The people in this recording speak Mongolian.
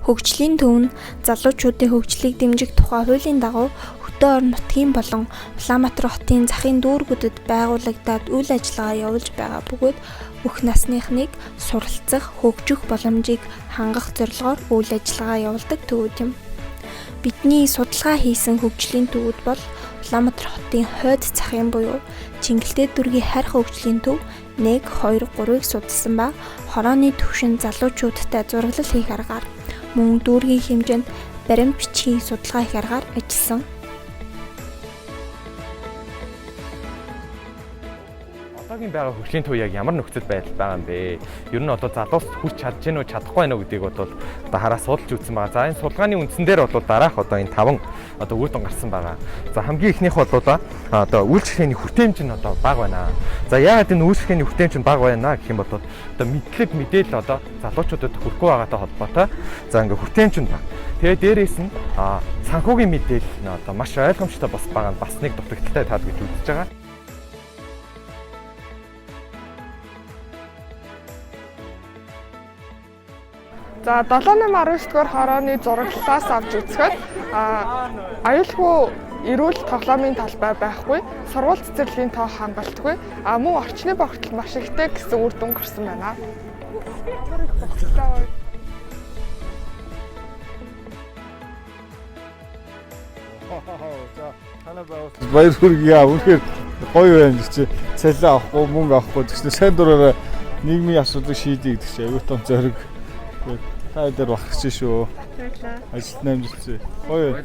Хөгжлийн төв нь залуучуудын хөгжлийг дэмжих тухай хуулийн дагуу Хөдөө орон нутгийн болон Улаанбаатар хотын захын дүүргүүдэд байгуулагдаад үйл ажиллагаа явуулж байгаа бөгөөд бүх насныхныг суралцах, хөгжих боломжийг хангах зорилгоор үйл ажиллагаа явуулдаг төвүүд юм. Бидний судалгаа хийсэн хөгжлийн төвүүд бол Улаанбаатар хотын хойд захын буюу Чингэлтэй дүүргийн харь хөгжлийн төв 1, 2, 3-ыг судалсан ба хорооны төвшин залуучуудтай зураглал хийх аргаар мөн дүүргийн хэмжээнд баримт бичгийн судалгаа хийх аргаар ажилласан. Одоогийн байгаа хөгжлийн төв яг ямар нөхцөл байдал байгаа юм бэ? Ер нь одоо залуус хүрч чадж гэнэ үү, чадахгүй байна уу гэдгийг бол одоо хараа судалж үзсэн байгаа. За энэ судалгааны үндсэн дээр бол дараах одоо энэ 5 одоо үр дүн гарсан байгаа. За хамгийн ихнийх бол одоо үйлчлэгээний хүртээмж нь одоо бага байна. За яагаад энэ үйлчлэгээний хүртээмж нь бага байна гэх юм бол одоо мэдээлэл одоо залуучуудад хүрэхгүй байгаатай холбоотой. За ингээ хүртээмж нь бага. Тэгээ дээрээс нь санхүүгийн мэдээлэл нь одоо маш ойлгомжтой бас байгаа нь бас нэг дутагдaltaй тал гэж үзэж байгаа. За 7-8-19-р хорооны зураглалаас авч үзэхэд аюулгүй эрүүл тоглоомын талбай байхгүй, сургууль цэцэрлэгийн тоо хангалтгүй, мөн орчны богтол маш ихтэй гэсэн үр дүн гарсан байна. Баяр хүргэе. Үнэхээр гоё байна гэж цалин авахгүй, мөнгө авахгүй гэсэн сайн дураараа нийгмийн асуудлыг шийдэх гэж аюул том зориг. Та дээр багч шүү. Баярлалаа. Ажилтнаа амжилт. Гоё.